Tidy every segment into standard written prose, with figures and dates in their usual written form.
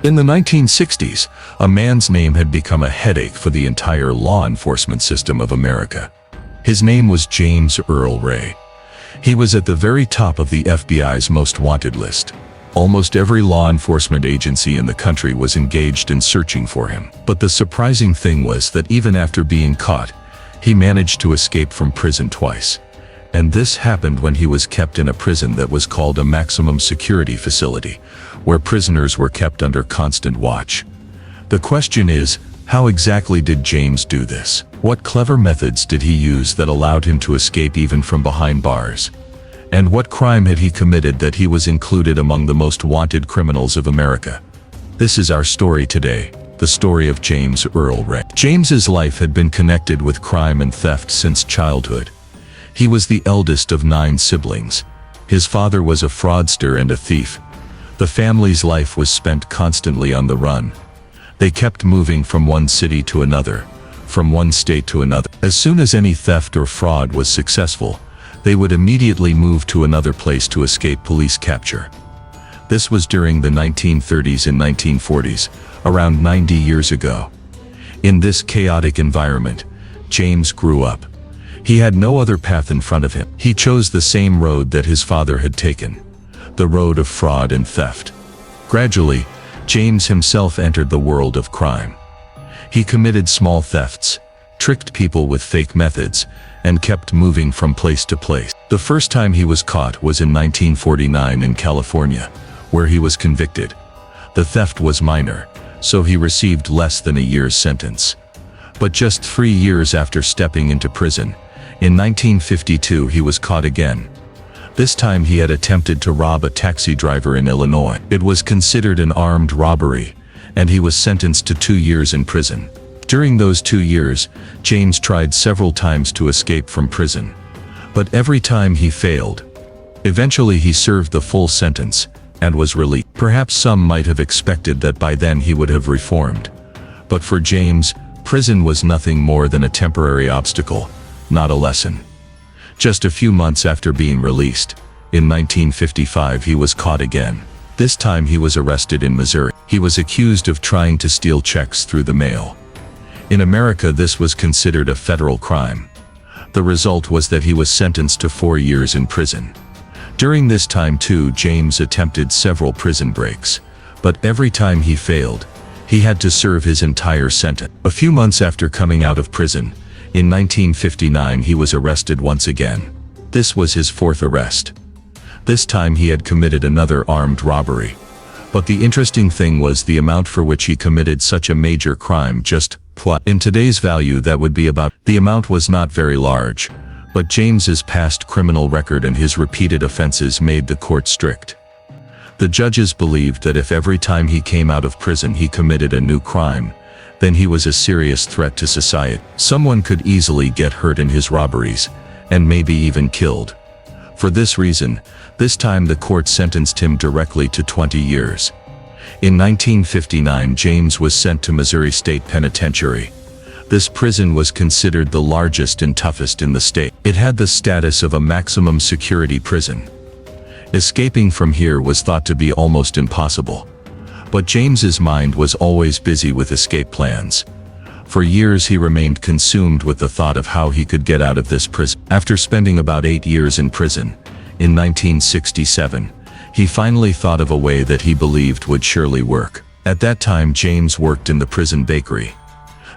In the 1960s, a man's name had become a headache for the entire law enforcement system of America. His name was James Earl Ray. He was at the very top of the FBI's most wanted list. Almost every law enforcement agency in the country was engaged in searching for him. But the surprising thing was that even after being caught, he managed to escape from prison twice. And this happened when he was kept in a prison that was called a maximum security facility, where prisoners were kept under constant watch. The question is, how exactly did James do this? What clever methods did he use that allowed him to escape even from behind bars? And what crime had he committed that he was included among the most wanted criminals of America? This is our story today, the story of James Earl Ray. James's life had been connected with crime and theft since childhood. He was the eldest of 9 siblings. His father was a fraudster and a thief. The family's life was spent constantly on the run. They kept moving from one city to another, from one state to another. As soon as any theft or fraud was successful, they would immediately move to another place to escape police capture. This was during the 1930s and 1940s, around 90 years ago. In this chaotic environment, James grew up. He had no other path in front of him. He chose the same road that his father had taken, the road of fraud and theft. Gradually, James himself entered the world of crime. He committed small thefts, tricked people with fake methods, and kept moving from place to place. The first time he was caught was in 1949 in California, where he was convicted. The theft was minor, so he received less than a year's sentence. But just 3 years after stepping into prison, in 1952 he was caught again. This time he had attempted to rob a taxi driver in Illinois. It was considered an armed robbery, and he was sentenced to 2 years in prison. During those 2 years, James tried several times to escape from prison, but every time he failed. Eventually he served the full sentence and was released. Perhaps some might have expected that by then he would have reformed. But for James, prison was nothing more than a temporary obstacle, not a lesson. Just a few months after being released, in 1955 he was caught again. This time he was arrested in Missouri. He was accused of trying to steal checks through the mail. In America, this was considered a federal crime. The result was that he was sentenced to 4 years in prison. During this time too, James attempted several prison breaks, but every time he failed, he had to serve his entire sentence. A few months after coming out of prison, in 1959 he was arrested once again. This was his 4th arrest. This time he had committed another armed robbery. But the interesting thing was the amount for which he committed such a major crime. In today's value, that would be about. The amount was not very large, but James's past criminal record and his repeated offenses made the court strict. The judges believed that if every time he came out of prison he committed a new crime, then he was a serious threat to society. Someone could easily get hurt in his robberies, and maybe even killed. For this reason, this time the court sentenced him directly to 20 years. In 1959, James was sent to Missouri State Penitentiary. This prison was considered the largest and toughest in the state. It had the status of a maximum security prison. Escaping from here was thought to be almost impossible. But James's mind was always busy with escape plans. For years he remained consumed with the thought of how he could get out of this prison. After spending about 8 years in prison, in 1967, he finally thought of a way that he believed would surely work. At that time, James worked in the prison bakery.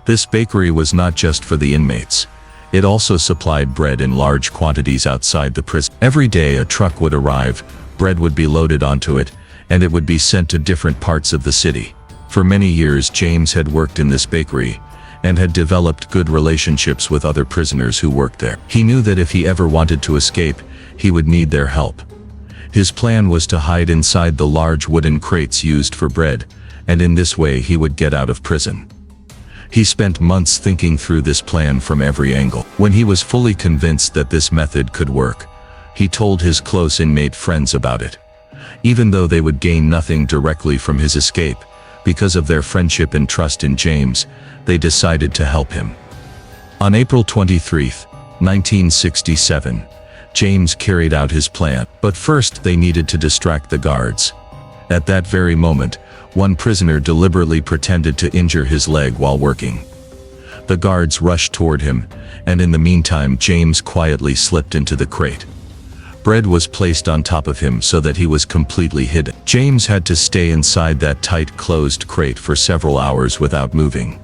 This bakery was not just for the inmates. It also supplied bread in large quantities outside the prison. Every day a truck would arrive, bread would be loaded onto it, and it would be sent to different parts of the city. For many years James had worked in this bakery, and had developed good relationships with other prisoners who worked there. He knew that if he ever wanted to escape, he would need their help. His plan was to hide inside the large wooden crates used for bread, and in this way he would get out of prison. He spent months thinking through this plan from every angle. When he was fully convinced that this method could work, he told his close inmate friends about it. Even though they would gain nothing directly from his escape, because of their friendship and trust in James, they decided to help him. On April 23, 1967, James carried out his plan, but first they needed to distract the guards. At that very moment, One prisoner deliberately pretended to injure his leg while working. The guards rushed toward him, and in the meantime James quietly slipped into the crate. Bread was placed on top of him so that he was completely hidden. James had to stay inside that tight closed crate for several hours without moving.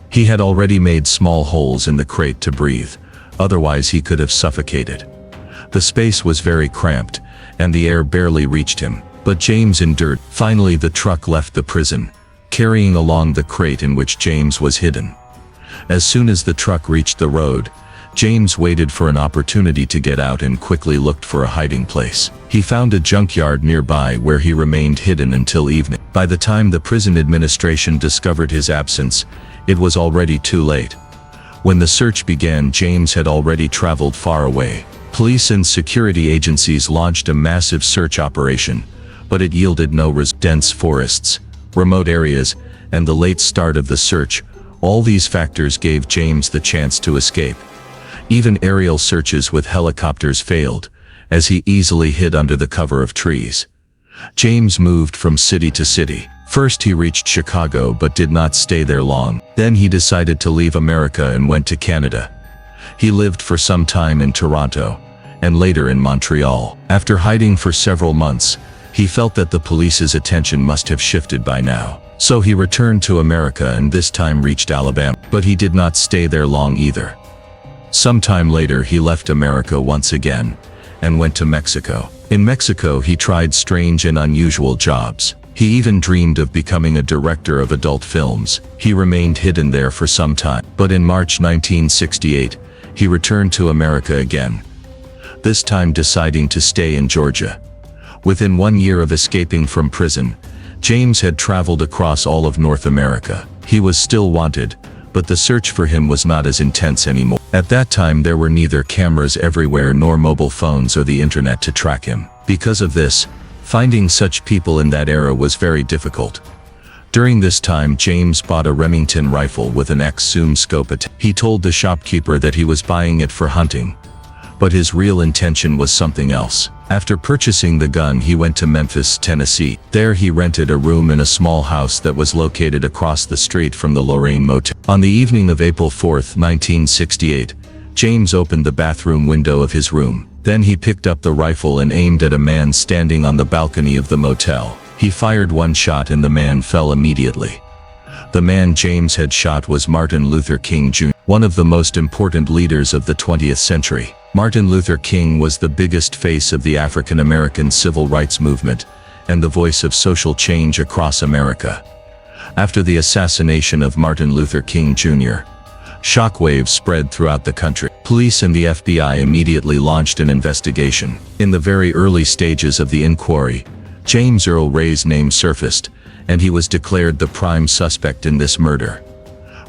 He had already made small holes in the crate to breathe, otherwise he could have suffocated. The space was very cramped, and the air barely reached him, but James endured. Finally the truck left the prison, carrying along the crate in which James was hidden. As soon as the truck reached the road, James waited for an opportunity to get out and quickly looked for a hiding place. He found a junkyard nearby where he remained hidden until evening. By the time the prison administration discovered his absence, it was already too late. When the search began, James had already traveled far away. Police and security agencies launched a massive search operation, but it yielded no result. Dense forests, remote areas, and the late start of the search, all these factors gave James the chance to escape. Even aerial searches with helicopters failed, as he easily hid under the cover of trees. James moved from city to city. First he reached Chicago but did not stay there long. Then he decided to leave America and went to Canada. He lived for some time in Toronto, and later in Montreal. After hiding for several months, he felt that the police's attention must have shifted by now. So he returned to America and this time reached Alabama. But he did not stay there long either. Sometime later he left America once again, and went to Mexico. In Mexico he tried strange and unusual jobs. He even dreamed of becoming a director of adult films. He remained hidden there for some time. But in March 1968, he returned to America again, this time deciding to stay in Georgia. Within 1 year of escaping from prison, James had traveled across all of North America. He was still wanted, but the search for him was not as intense anymore. At that time there were neither cameras everywhere nor mobile phones or the internet to track him. Because of this, finding such people in that era was very difficult. During this time James bought a Remington rifle with an X-zoom scope. He told the shopkeeper that he was buying it for hunting, but his real intention was something else. After purchasing the gun he went to Memphis, Tennessee. There he rented a room in a small house that was located across the street from the Lorraine Motel. On the evening of April 4, 1968, James opened the bathroom window of his room. Then he picked up the rifle and aimed at a man standing on the balcony of the motel. He fired one shot and the man fell immediately. The man James had shot was Martin Luther King Jr., one of the most important leaders of the 20th century. Martin Luther King was the biggest face of the African American civil rights movement and the voice of social change across America. After the assassination of Martin Luther King Jr., shockwaves spread throughout the country. Police and the FBI immediately launched an investigation. In the very early stages of the inquiry, James Earl Ray's name surfaced, and he was declared the prime suspect in this murder.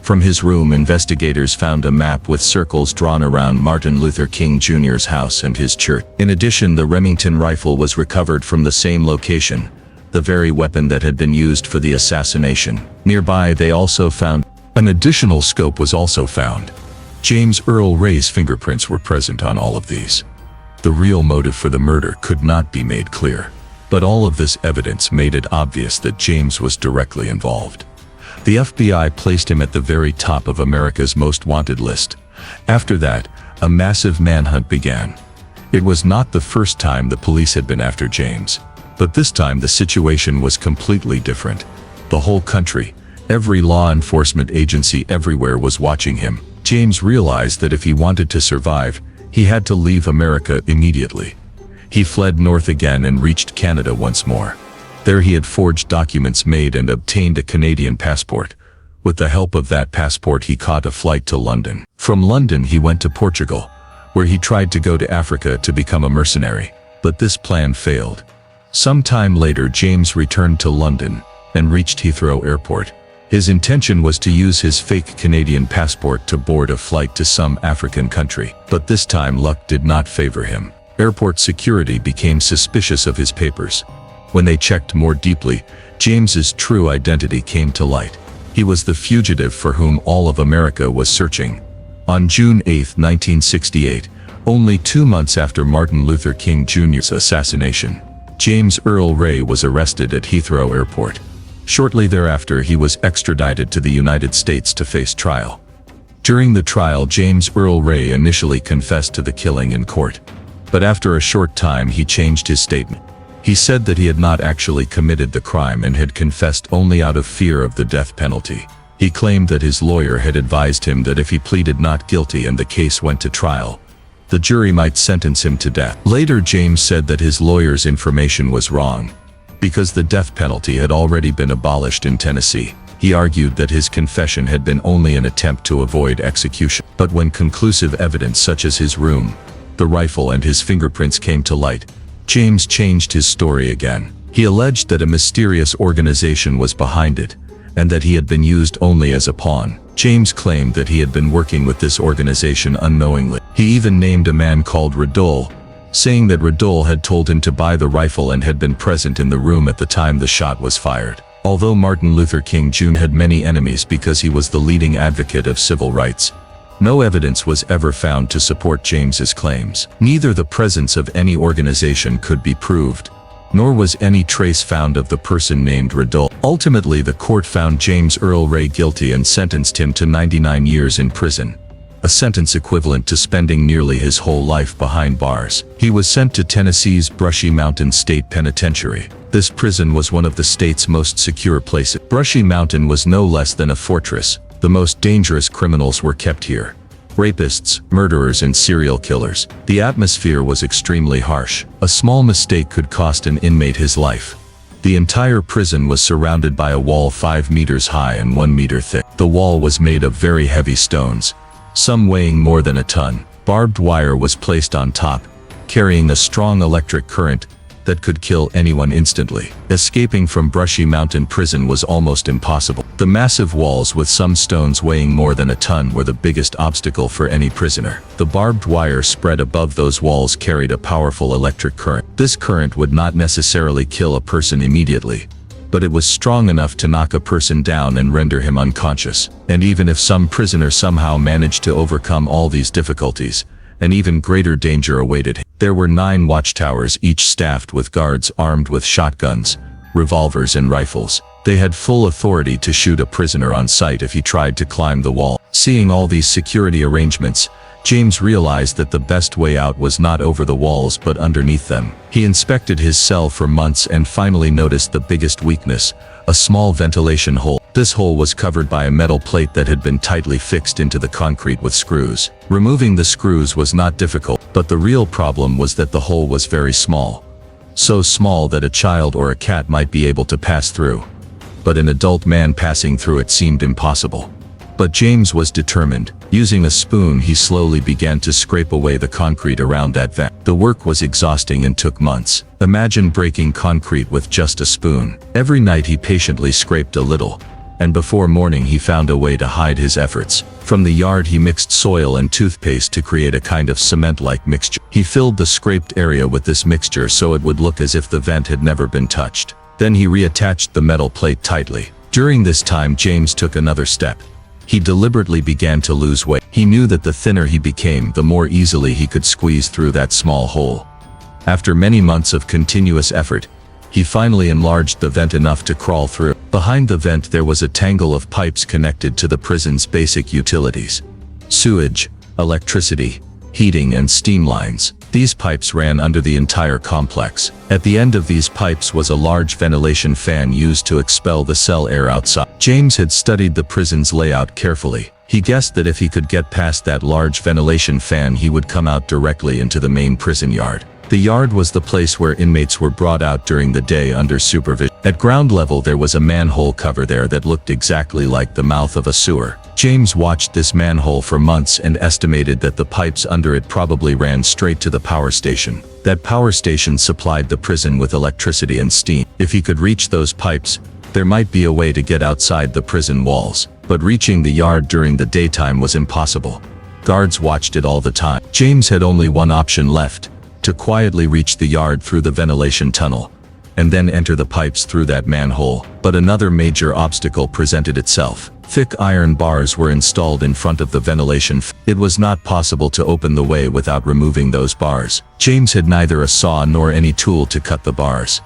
From his room, investigators found a map with circles drawn around Martin Luther King Jr.'s house and his church. In addition, the Remington rifle was recovered from the same location, the very weapon that had been used for the assassination. Nearby, they also found an additional scope was also found. James Earl Ray's fingerprints were present on all of these. The real motive for the murder could not be made clear, but all of this evidence made it obvious that James was directly involved. The FBI placed him at the very top of America's most wanted list. After that, a massive manhunt began. It was not the first time the police had been after James, but this time the situation was completely different. The whole country, every law enforcement agency everywhere was watching him. James realized that if he wanted to survive, he had to leave America immediately. He fled north again and reached Canada once more. There he had forged documents, made and obtained a Canadian passport. With the help of that passport he caught a flight to London. From London he went to Portugal, where he tried to go to Africa to become a mercenary, but this plan failed. Some time later James returned to London and reached Heathrow Airport. His intention was to use his fake Canadian passport to board a flight to some African country, but this time luck did not favor him. Airport security became suspicious of his papers. When they checked more deeply, James's true identity came to light. He was the fugitive for whom all of America was searching. On June 8, 1968, only 2 months after Martin Luther King Jr.'s assassination, James Earl Ray was arrested at Heathrow Airport. Shortly thereafter, he was extradited to the United States to face trial. During the trial, James Earl Ray initially confessed to the killing in court. But after a short time, he changed his statement. He said that he had not actually committed the crime and had confessed only out of fear of the death penalty. He claimed that his lawyer had advised him that if he pleaded not guilty and the case went to trial, the jury might sentence him to death. Later, James said that his lawyer's information was wrong, because the death penalty had already been abolished in Tennessee. He argued that his confession had been only an attempt to avoid execution. But when conclusive evidence such as his room, the rifle, and his fingerprints came to light, James changed his story again. He alleged that a mysterious organization was behind it, and that he had been used only as a pawn. James claimed that he had been working with this organization unknowingly. He even named a man called Radul, saying that Radul had told him to buy the rifle and had been present in the room at the time the shot was fired. Although Martin Luther King Jr. had many enemies because he was the leading advocate of civil rights, no evidence was ever found to support James's claims. Neither the presence of any organization could be proved, nor was any trace found of the person named Radul. Ultimately, the court found James Earl Ray guilty and sentenced him to 99 years in prison, a sentence equivalent to spending nearly his whole life behind bars. He was sent to Tennessee's Brushy Mountain State Penitentiary. This prison was one of the state's most secure places. Brushy Mountain was no less than a fortress. The most dangerous criminals were kept here: rapists, murderers, and serial killers. The atmosphere was extremely harsh. A small mistake could cost an inmate his life. The entire prison was surrounded by a wall 5 meters high and 1 meter thick. The wall was made of very heavy stones, some weighing more than a ton. Barbed wire was placed on top, carrying a strong electric current that could kill anyone instantly. Escaping from Brushy Mountain Prison was almost impossible. The massive walls with some stones weighing more than a ton were the biggest obstacle for any prisoner. The barbed wire spread above those walls carried a powerful electric current. This current would not necessarily kill a person immediately, but it was strong enough to knock a person down and render him unconscious. And even if some prisoner somehow managed to overcome all these difficulties, an even greater danger awaited him. There were 9 watchtowers, each staffed with guards armed with shotguns, revolvers, and rifles. They had full authority to shoot a prisoner on sight if he tried to climb the wall. Seeing all these security arrangements, James realized that the best way out was not over the walls but underneath them. He inspected his cell for months and finally noticed the biggest weakness: a small ventilation hole. This hole was covered by a metal plate that had been tightly fixed into the concrete with screws. Removing the screws was not difficult, but the real problem was that the hole was very small. So small that a child or a cat might be able to pass through, but an adult man passing through it seemed impossible. But James was determined. Using a spoon, he slowly began to scrape away the concrete around that vent. The work was exhausting and took months. Imagine breaking concrete with just a spoon. Every night he patiently scraped a little, and before morning he found a way to hide his efforts. From the yard he mixed soil and toothpaste to create a kind of cement-like mixture. He filled the scraped area with this mixture so it would look as if the vent had never been touched. Then he reattached the metal plate tightly. During this time, James took another step. He deliberately began to lose weight. He knew that the thinner he became, the more easily he could squeeze through that small hole. After many months of continuous effort, he finally enlarged the vent enough to crawl through. Behind the vent there was a tangle of pipes connected to the prison's basic utilities: sewage, electricity, heating, and steam lines. These pipes ran under the entire complex. At the end of these pipes was a large ventilation fan used to expel the cell air outside. James had studied the prison's layout carefully. He guessed that if he could get past that large ventilation fan, he would come out directly into the main prison yard. The yard was the place where inmates were brought out during the day under supervision. At ground level there was a manhole cover there that looked exactly like the mouth of a sewer. James watched this manhole for months and estimated that the pipes under it probably ran straight to the power station. That power station supplied the prison with electricity and steam. If he could reach those pipes, there might be a way to get outside the prison walls. But reaching the yard during the daytime was impossible. Guards watched it all the time. James had only one option left: to quietly reach the yard through the ventilation tunnel, and then enter the pipes through that manhole. But another major obstacle presented itself. Thick iron bars were installed in front of the ventilation. It was not possible to open the way without removing those bars. James had neither a saw nor any tool to cut the bars.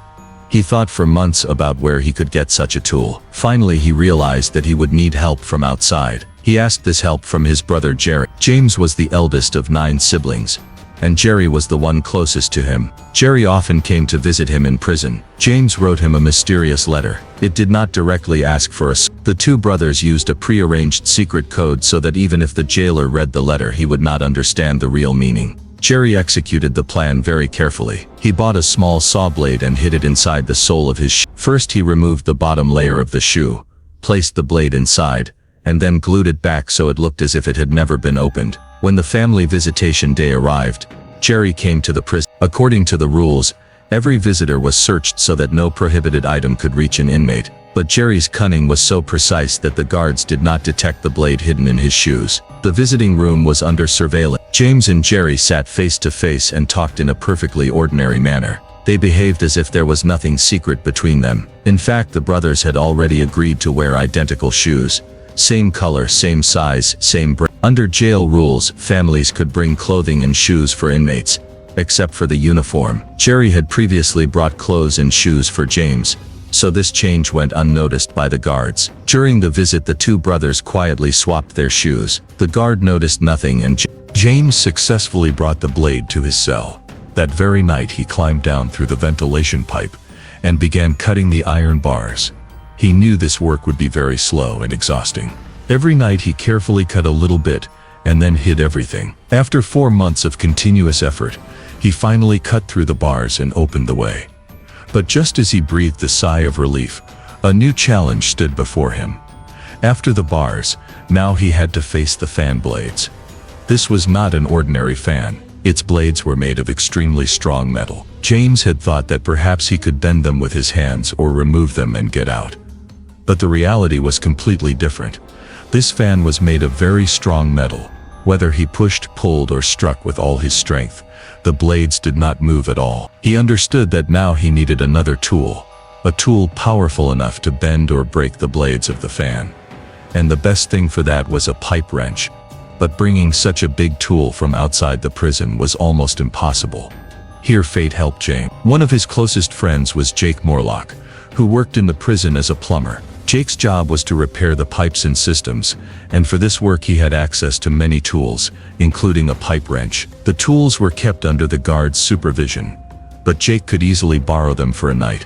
He thought for months about where he could get such a tool. Finally, he realized that he would need help from outside. He asked this help from his brother Jerry. James was the eldest of 9 siblings, and Jerry was the one closest to him. Jerry often came to visit him in prison. James wrote him a mysterious letter. It did not directly ask for The 2 brothers used a prearranged secret code so that even if the jailer read the letter, he would not understand the real meaning. Jerry executed the plan very carefully. He bought a small saw blade and hid it inside the sole of his shoe. First, he removed the bottom layer of the shoe, placed the blade inside, and then glued it back so it looked as if it had never been opened. When the family visitation day arrived, Jerry came to the prison. According to the rules, every visitor was searched so that no prohibited item could reach an inmate. But Jerry's cunning was so precise that the guards did not detect the blade hidden in his shoes. The visiting room was under surveillance. James and Jerry sat face to face and talked in a perfectly ordinary manner. They behaved as if there was nothing secret between them. In fact, the brothers had already agreed to wear identical shoes. Same color, same size, same brand. Under jail rules, families could bring clothing and shoes for inmates, except for the uniform. Jerry had previously brought clothes and shoes for James, so this change went unnoticed by the guards. During the visit, the 2 brothers quietly swapped their shoes. The guard noticed nothing, and James successfully brought the blade to his cell. That very night, he climbed down through the ventilation pipe and began cutting the iron bars. He knew this work would be very slow and exhausting. Every night he carefully cut a little bit and then hid everything. After 4 months of continuous effort, he finally cut through the bars and opened the way. But just as he breathed a sigh of relief, a new challenge stood before him. After the bars, now he had to face the fan blades. This was not an ordinary fan. Its blades were made of extremely strong metal. James had thought that perhaps he could bend them with his hands or remove them and get out. But the reality was completely different. This fan was made of very strong metal. Whether he pushed, pulled, or struck with all his strength, the blades did not move at all. He understood that now he needed another tool, a tool powerful enough to bend or break the blades of the fan. And the best thing for that was a pipe wrench. But bringing such a big tool from outside the prison was almost impossible. Here fate helped James. One of his closest friends was Jake Morlock, who worked in the prison as a plumber. Jake's job was to repair the pipes and systems, and for this work he had access to many tools, including a pipe wrench. The tools were kept under the guard's supervision, but Jake could easily borrow them for a night.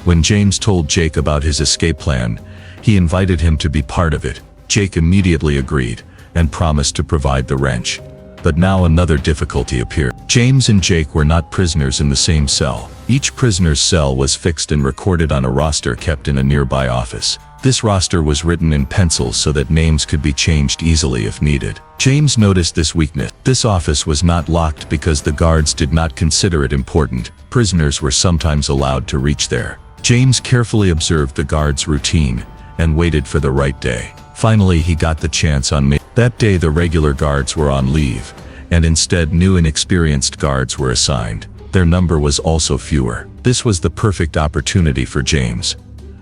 When James told Jake about his escape plan, he invited him to be part of it. Jake immediately agreed and promised to provide the wrench. But now another difficulty appeared. James and Jake were not prisoners in the same cell. Each prisoner's cell was fixed and recorded on a roster kept in a nearby office. This roster was written in pencil so that names could be changed easily if needed. James noticed this weakness. This office was not locked because the guards did not consider it important. Prisoners were sometimes allowed to reach there. James carefully observed the guards' routine and waited for the right day. Finally, he got the chance on May. That day the regular guards were on leave, and instead new and experienced guards were assigned. Their number was also fewer. This was the perfect opportunity for James.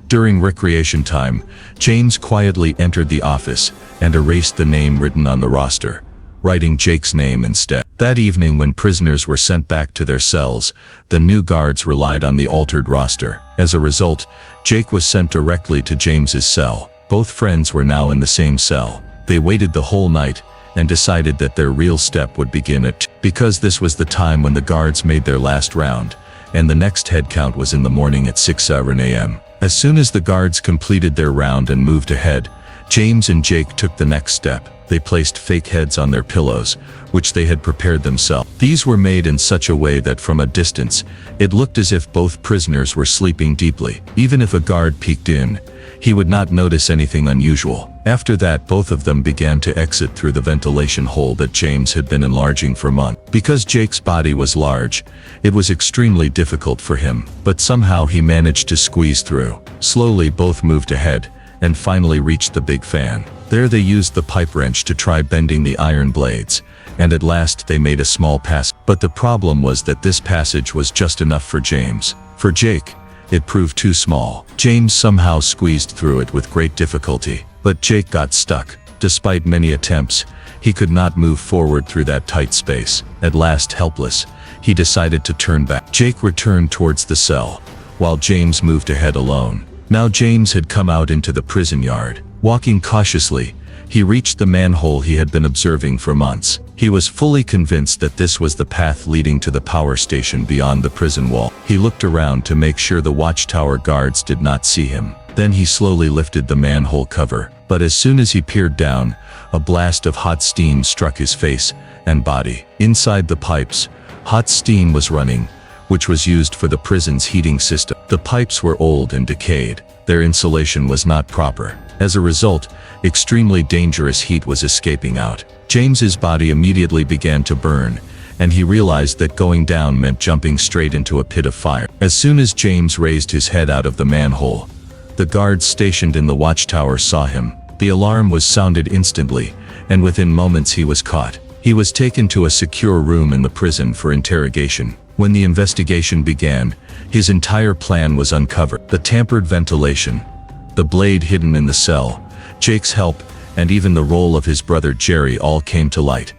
During recreation time, James quietly entered the office and erased the name written on the roster, writing Jake's name instead. That evening, when prisoners were sent back to their cells, the new guards relied on the altered roster. As a result, Jake was sent directly to James's cell. Both friends were now in the same cell. They waited the whole night and decided that their real step would begin at 2, because this was the time when the guards made their last round, and the next head count was in the morning at 6 a.m. As soon as the guards completed their round and moved ahead, James and Jake took the next step. They placed fake heads on their pillows, which they had prepared themselves. These were made in such a way that from a distance, it looked as if both prisoners were sleeping deeply. Even if a guard peeked in, he would not notice anything unusual. After that, both of them began to exit through the ventilation hole that James had been enlarging for months. Because Jake's body was large, it was extremely difficult for him, but somehow he managed to squeeze through. Slowly both moved ahead, and finally reached the big fan. There they used the pipe wrench to try bending the iron blades, and at last they made a small pass. But the problem was that this passage was just enough for James. For Jake, it proved too small. James somehow squeezed through it with great difficulty, but Jake got stuck. Despite many attempts, he could not move forward through that tight space. At last, helpless, he decided to turn back. Jake returned towards the cell, while James moved ahead alone. Now James had come out into the prison yard. Walking cautiously, he reached the manhole he had been observing for months. He was fully convinced that this was the path leading to the power station beyond the prison wall. He looked around to make sure the watchtower guards did not see him. Then he slowly lifted the manhole cover. But as soon as he peered down, a blast of hot steam struck his face and body. Inside the pipes, hot steam was running, which was used for the prison's heating system. The pipes were old and decayed. Their insulation was not proper. As a result, extremely dangerous heat was escaping out. James's body immediately began to burn, and he realized that going down meant jumping straight into a pit of fire. As soon as James raised his head out of the manhole, the guards stationed in the watchtower saw him. The alarm was sounded instantly, and within moments he was caught. He was taken to a secure room in the prison for interrogation. When the investigation began, his entire plan was uncovered. The tampered ventilation, the blade hidden in the cell, Jake's help, and even the role of his brother Jerry all came to light.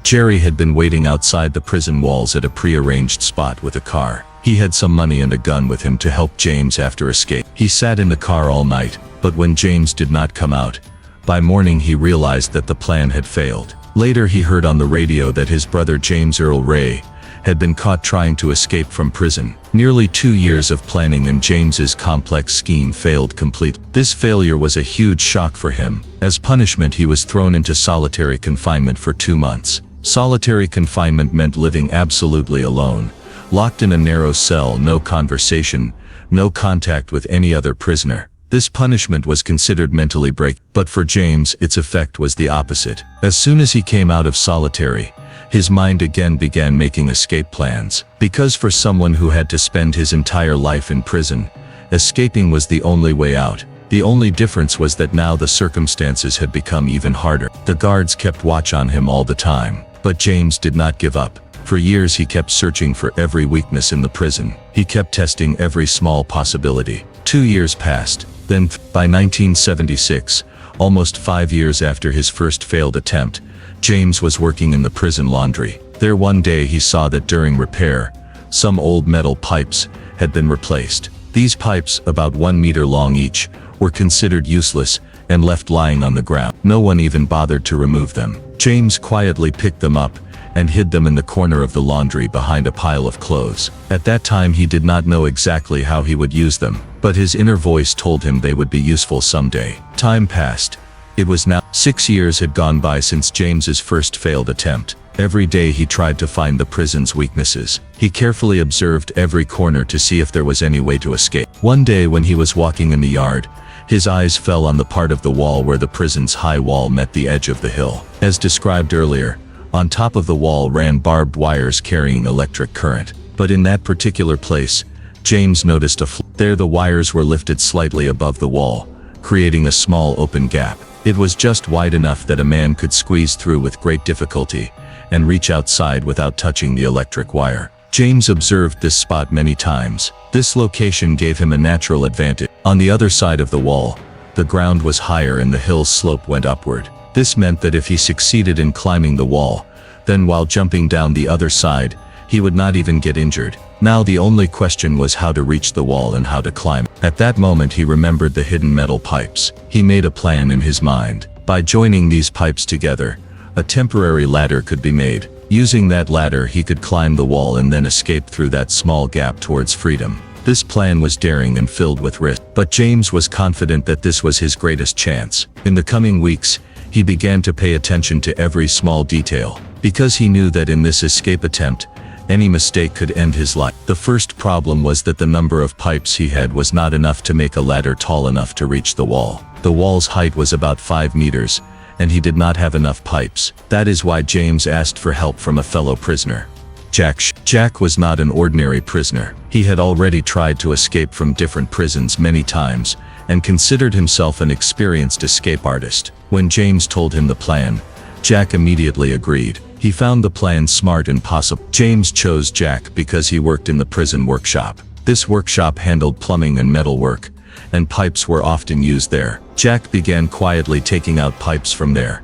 Jerry had been waiting outside the prison walls at a pre-arranged spot with a car. He had some money and a gun with him to help James after escape. He sat in the car all night, but when James did not come out, by morning he realized that the plan had failed. Later he heard on the radio that his brother James Earl Ray had been caught trying to escape from prison. Nearly 2 years of planning and James's complex scheme failed completely. This failure was a huge shock for him. As punishment, he was thrown into solitary confinement for 2 months. Solitary confinement meant living absolutely alone, locked in a narrow cell, no conversation, no contact with any other prisoner. This punishment was considered mentally breaking, but for James, its effect was the opposite. As soon as he came out of solitary, his mind again began making escape plans. Because for someone who had to spend his entire life in prison, escaping was the only way out. The only difference was that now the circumstances had become even harder. The guards kept watch on him all the time, but James did not give up. For years he kept searching for every weakness in the prison. He kept testing every small possibility. 2 years passed. Then, by 1976, almost 5 years after his first failed attempt, James was working in the prison laundry. There one day he saw that during repair, some old metal pipes had been replaced. These pipes, about 1 meter long each, were considered useless and left lying on the ground. No one even bothered to remove them. James quietly picked them up and hid them in the corner of the laundry behind a pile of clothes. At that time he did not know exactly how he would use them, but his inner voice told him they would be useful someday. Time passed. It was now 6 years had gone by since James's first failed attempt. Every day he tried to find the prison's weaknesses. He carefully observed every corner to see if there was any way to escape. One day when he was walking in the yard, his eyes fell on the part of the wall where the prison's high wall met the edge of the hill. As described earlier, on top of the wall ran barbed wires carrying electric current. But in that particular place, James noticed there the wires were lifted slightly above the wall, creating a small open gap. It was just wide enough that a man could squeeze through with great difficulty and reach outside without touching the electric wire. James observed this spot many times. This location gave him a natural advantage. On the other side of the wall, the ground was higher and the hill's slope went upward. This meant that if he succeeded in climbing the wall, then while jumping down the other side, he would not even get injured. Now the only question was how to reach the wall and how to climb. At that moment he remembered the hidden metal pipes. He made a plan in his mind. By joining these pipes together, a temporary ladder could be made. Using that ladder he could climb the wall and then escape through that small gap towards freedom. This plan was daring and filled with risk, but James was confident that this was his greatest chance. In the coming weeks, he began to pay attention to every small detail, because he knew that in this escape attempt, any mistake could end his life. The first problem was that the number of pipes he had was not enough to make a ladder tall enough to reach the wall. The wall's height was about 5 meters, and he did not have enough pipes. That is why James asked for help from a fellow prisoner, Jack. Jack was not an ordinary prisoner. He had already tried to escape from different prisons many times, and considered himself an experienced escape artist. When James told him the plan, Jack immediately agreed. He found the plan smart and possible. James chose Jack because he worked in the prison workshop. This workshop handled plumbing and metal work, and pipes were often used there. Jack began quietly taking out pipes from there.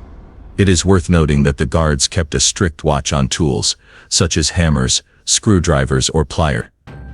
It is worth noting that the guards kept a strict watch on tools, such as hammers, screwdrivers or pliers.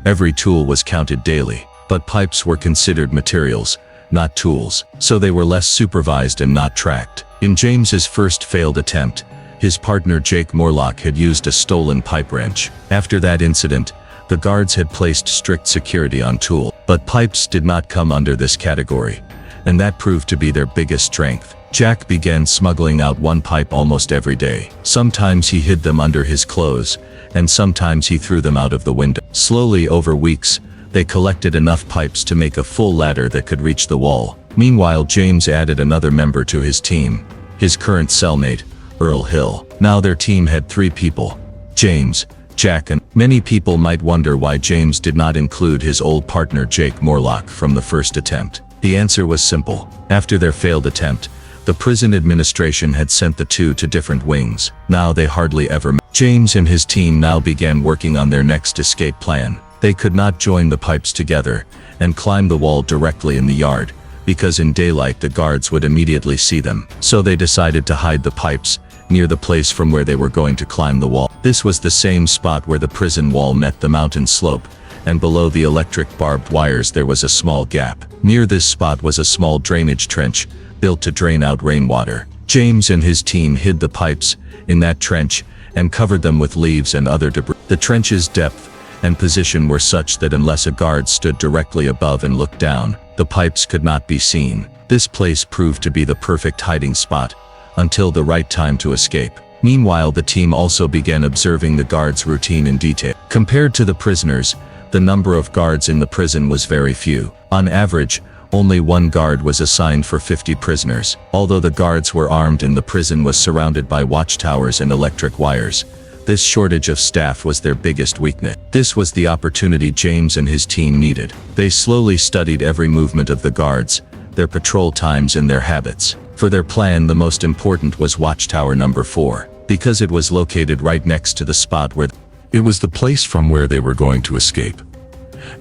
Every tool was counted daily, but pipes were considered materials, not tools, so they were less supervised and not tracked. In James's first failed attempt, his partner Jake Morlock had used a stolen pipe wrench. After that incident, the guards had placed strict security on tools, but pipes did not come under this category, and that proved to be their biggest strength. Jack began smuggling out one pipe almost every day. Sometimes he hid them under his clothes, and sometimes he threw them out of the window. Slowly, over weeks, they collected enough pipes to make a full ladder that could reach the wall. Meanwhile, James added another member to his team, his current cellmate, Earl Hill. Now their team had 3 people: James, Jack, and many people might wonder why James did not include his old partner Jake Morlock from the first attempt. The answer was simple. After their failed attempt, the prison administration had sent the 2 to different wings. Now they hardly ever met. James and his team now began working on their next escape plan. They could not join the pipes together and climb the wall directly in the yard, because in daylight the guards would immediately see them. So they decided to hide the pipes near the place from where they were going to climb the wall. This was the same spot where the prison wall met the mountain slope, and below the electric barbed wires there was a small gap. Near this spot was a small drainage trench built to drain out rainwater. James and his team hid the pipes in that trench and covered them with leaves and other debris. The trench's depth and position were such that unless a guard stood directly above and looked down, the pipes could not be seen. This place proved to be the perfect hiding spot until the right time to escape. Meanwhile, the team also began observing the guards' routine in detail. Compared to the prisoners, the number of guards in the prison was very few. On average, only 1 guard was assigned for 50 prisoners. Although the guards were armed and the prison was surrounded by watchtowers and electric wires, this shortage of staff was their biggest weakness. This was the opportunity James and his team needed. They slowly studied every movement of the guards, their patrol times and their habits. For their plan, the most important was watchtower number 4, because it was located right next to the spot where it was the place from where they were going to escape.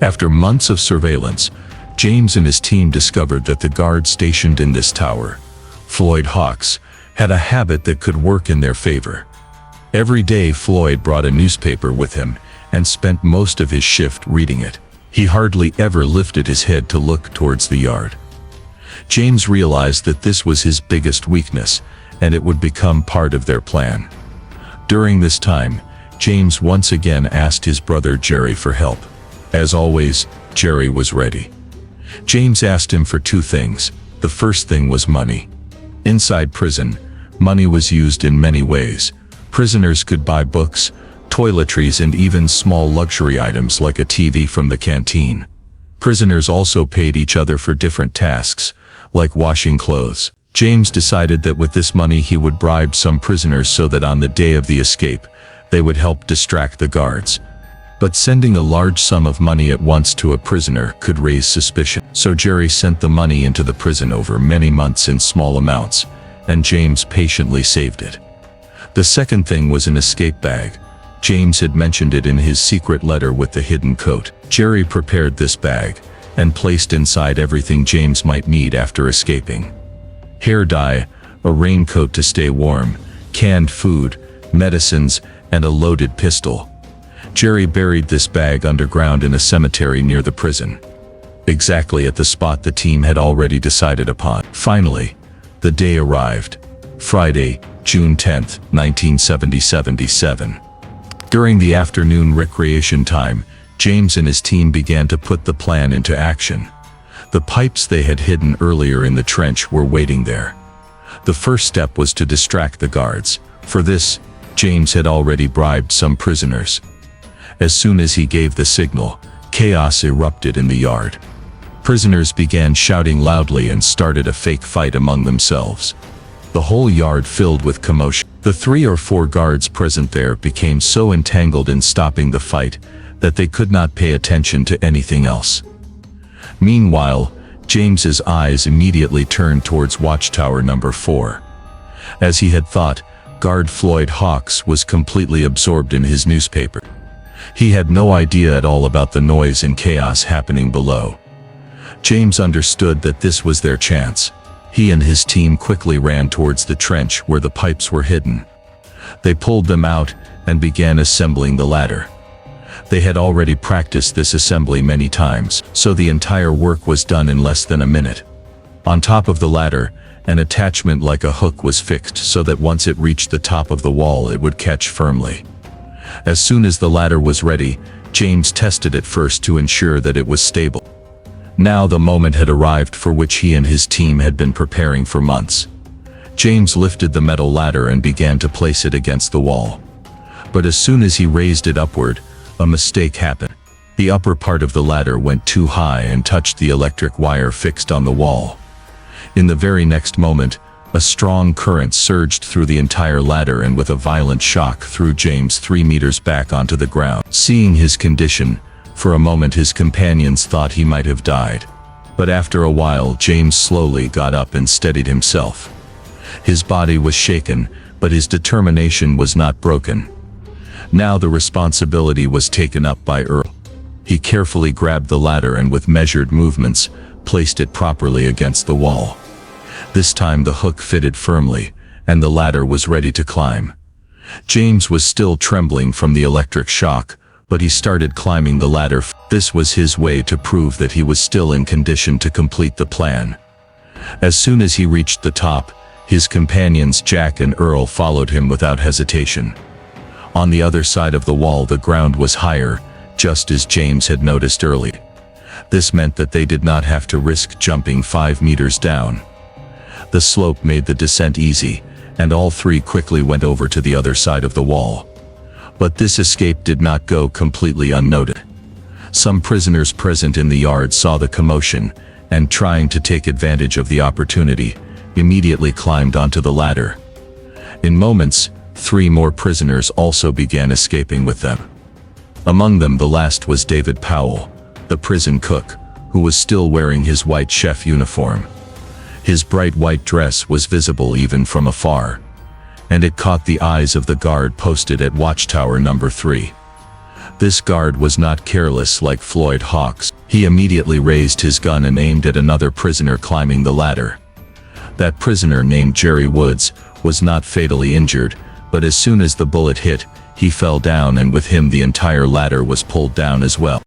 After months of surveillance, James and his team discovered that the guard stationed in this tower, Floyd Hawks, had a habit that could work in their favor. Every day Floyd brought a newspaper with him and spent most of his shift reading it. He hardly ever lifted his head to look towards the yard. James realized that this was his biggest weakness, and it would become part of their plan. During this time, James once again asked his brother Jerry for help. As always, Jerry was ready. James asked him for 2 things. The first thing was money. Inside prison, money was used in many ways. Prisoners could buy books, toiletries, and even small luxury items like a TV from the canteen. Prisoners also paid each other for different tasks, like washing clothes. James decided that with this money he would bribe some prisoners so that on the day of the escape, they would help distract the guards. But sending a large sum of money at once to a prisoner could raise suspicion. So Jerry sent the money into the prison over many months in small amounts, and James patiently saved it. The second thing was an escape bag. James had mentioned it in his secret letter with the hidden coat. Jerry prepared this bag and placed inside everything James might need after escaping: hair dye, a raincoat to stay warm, canned food, medicines, and a loaded pistol. Jerry buried this bag underground in a cemetery near the prison, exactly at the spot the team had already decided upon. Finally, the day arrived. Friday, June 10th, 1977. During the afternoon recreation time, James and his team began to put the plan into action. The pipes they had hidden earlier in the trench were waiting there. The first step was to distract the guards. For this, James had already bribed some prisoners. As soon as he gave the signal, chaos erupted in the yard. Prisoners began shouting loudly and started a fake fight among themselves. The whole yard filled with commotion. The 3 or 4 guards present there became so entangled in stopping the fight that they could not pay attention to anything else. Meanwhile, James's eyes immediately turned towards watchtower number 4. As he had thought, guard Floyd Hawks was completely absorbed in his newspaper. He had no idea at all about the noise and chaos happening below. James understood that this was their chance. He and his team quickly ran towards the trench where the pipes were hidden. They pulled them out and began assembling the ladder. They had already practiced this assembly many times, so the entire work was done in less than a minute. On top of the ladder, an attachment like a hook was fixed so that once it reached the top of the wall it would catch firmly. As soon as the ladder was ready, James tested it first to ensure that it was stable. Now the moment had arrived for which he and his team had been preparing for months. James lifted the metal ladder and began to place it against the wall. But as soon as he raised it upward, a mistake happened. The upper part of the ladder went too high and touched the electric wire fixed on the wall. In the very next moment, a strong current surged through the entire ladder and with a violent shock threw James 3 meters back onto the ground. Seeing his condition, for a moment his companions thought he might have died. But after a while James slowly got up and steadied himself. His body was shaken, but his determination was not broken. Now the responsibility was taken up by Earl. He carefully grabbed the ladder and with measured movements, placed it properly against the wall. This time the hook fitted firmly, and the ladder was ready to climb. James was still trembling from the electric shock, but he started climbing the ladder. This was his way to prove that he was still in condition to complete the plan. As soon as he reached the top, his companions Jack and Earl followed him without hesitation. On the other side of the wall the ground was higher, just as James had noticed earlier. This meant that they did not have to risk jumping 5 meters down. The slope made the descent easy, and all three quickly went over to the other side of the wall. But this escape did not go completely unnoted. Some prisoners present in the yard saw the commotion, and trying to take advantage of the opportunity, immediately climbed onto the ladder. In moments, 3 more prisoners also began escaping with them. Among them the last was David Powell, the prison cook, who was still wearing his white chef uniform. His bright white dress was visible even from afar, and it caught the eyes of the guard posted at Watchtower number 3. This guard was not careless like Floyd Hawks. He immediately raised his gun and aimed at another prisoner climbing the ladder. That prisoner, named Jerry Woods, was not fatally injured, but as soon as the bullet hit, he fell down and with him the entire ladder was pulled down as well.